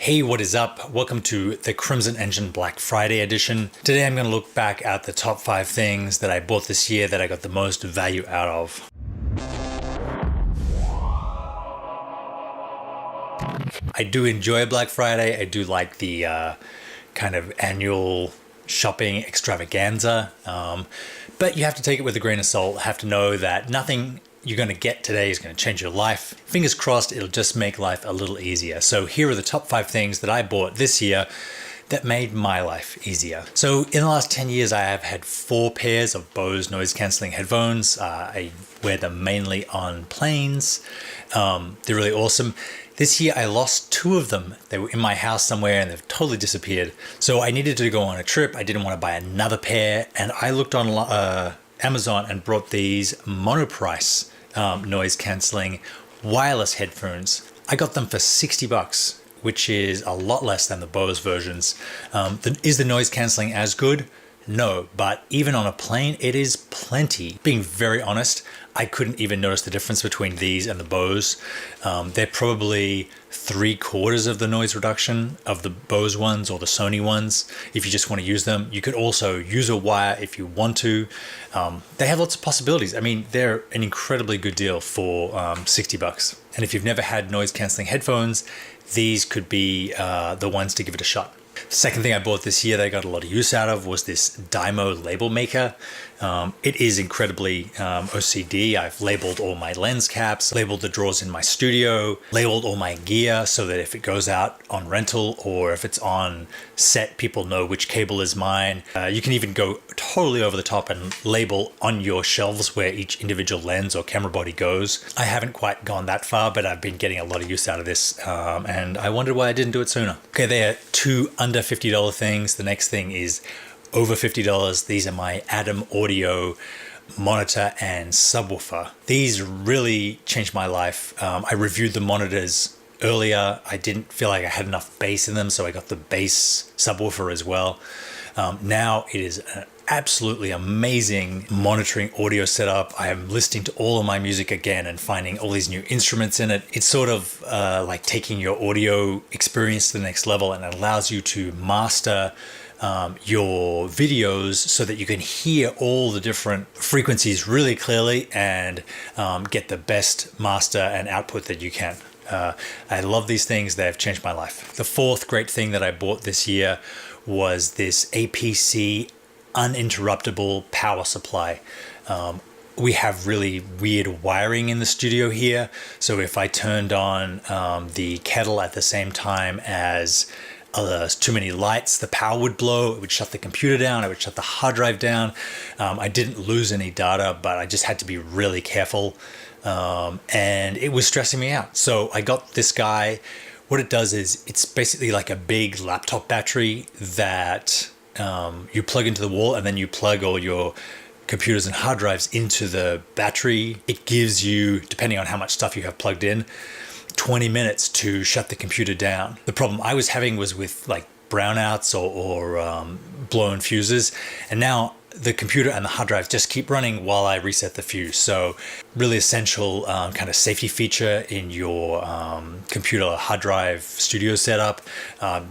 Hey, what is up? Welcome to the Crimson Engine Black Friday edition. Today I'm going to look back at the top 5 things that I bought this year that I got the most value out of. I do enjoy Black Friday. I do like the kind of annual shopping extravaganza, but you have to take it with a grain of salt. Have to know that nothing you're going to get today is going to change your life. Fingers crossed, it'll just make life a little easier. So here are the top 5 things that I bought this year that made my life easier. So in the last 10 years, I have had 4 pairs of Bose noise cancelling headphones. I wear them mainly on planes. They're really awesome. This year I lost 2 of them. They were in my house somewhere and they've totally disappeared. So I needed to go on a trip. I didn't want to buy another pair. And I looked on Amazon and brought these Monoprice noise cancelling wireless headphones. I got them for $60, which is a lot less than the Bose versions. Is the noise cancelling as good? No, but even on a plane, it is plenty. Being very honest, I couldn't even notice the difference between these and the Bose. They're probably 3/4 of the noise reduction of the Bose ones or the Sony ones if you just want to use them. You could also use a wire if you want to. They have lots of possibilities. I mean, they're an incredibly good deal for $60. And if you've never had noise cancelling headphones, these could be the ones to give it a shot. The second thing I bought this year that I got a lot of use out of was this Dymo label maker. It is incredibly OCD. I've labeled all my lens caps, labeled the drawers in my studio, labeled all my gear so that if it goes out on rental or if it's on set, people know which cable is mine. You can even go totally over the top and label on your shelves where each individual lens or camera body goes. I haven't quite gone that far, but I've been getting a lot of use out of this, and I wondered why I didn't do it sooner. Okay, there are 2 under $50 things. The next thing is over $50. These are my Adam Audio monitor and subwoofer. These really changed my life. I reviewed the monitors earlier. I didn't feel like I had enough bass in them, so I got the bass subwoofer as well. Now it is an absolutely amazing monitoring audio setup. I am listening to all of my music again and finding all these new instruments in it. It's sort of like taking your audio experience to the next level, and it allows you to master your videos so that you can hear all the different frequencies really clearly and get the best master and output that you can. I love these things. They've changed my life. The 4th great thing that I bought this year was this APC uninterruptible power supply. We have really weird wiring in the studio here. So if I turned on the kettle at the same time as too many lights, the power would blow. It would shut the computer down. It would shut the hard drive down. I didn't lose any data, but I just had to be really careful. And it was stressing me out. So I got this guy. What it does is it's basically like a big laptop battery that you plug into the wall, and then you plug all your computers and hard drives into the battery. It gives you, depending on how much stuff you have plugged in, 20 minutes to shut the computer down. The problem I was having was with like brownouts or blown fuses, and now the computer and the hard drive just keep running while I reset the fuse. So really essential kind of safety feature in your computer hard drive studio setup.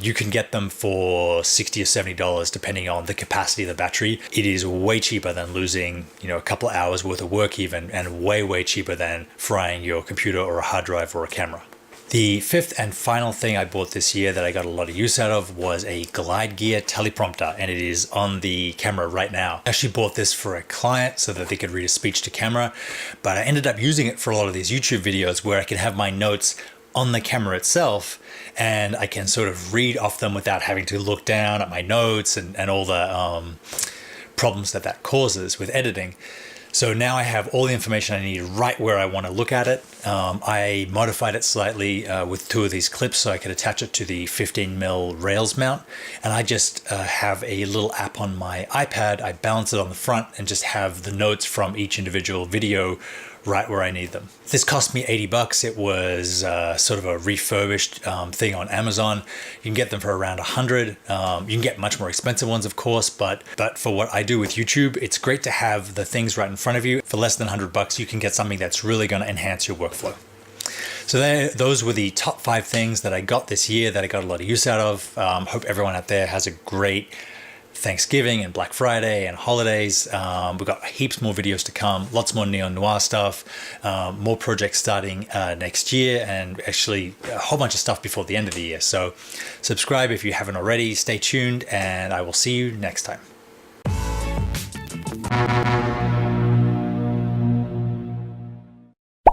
You can get them for $60 or $70 depending on the capacity of the battery. It is way cheaper than losing, a couple hours worth of work even, and way cheaper than frying your computer or a hard drive or a camera. The 5th and final thing I bought this year that I got a lot of use out of was a Glide Gear teleprompter, and it is on the camera right now. I actually bought this for a client so that they could read a speech to camera, but I ended up using it for a lot of these YouTube videos where I can have my notes on the camera itself and I can sort of read off them without having to look down at my notes and all the problems that causes with editing. So now I have all the information I need right where I want to look at it. I modified it slightly with 2 of these clips so I could attach it to the 15mm rails mount. And I just have a little app on my iPad. I balance it on the front and just have the notes from each individual video right where I need them. This cost me $80. It was sort of a refurbished thing on Amazon. You can get them for around $100. You can get much more expensive ones, of course, but for what I do with YouTube, it's great to have the things right in front of you. For less than $100, you can get something that's really going to enhance your workflow. Those were the top 5 things that I got this year that I got a lot of use out of. Hope everyone out there has a great Thanksgiving and Black Friday and holidays. We've got heaps more videos to come, lots more neo-noir stuff, more projects starting next year, and actually a whole bunch of stuff before the end of the year. So subscribe if you haven't already, stay tuned, and I will see you next time.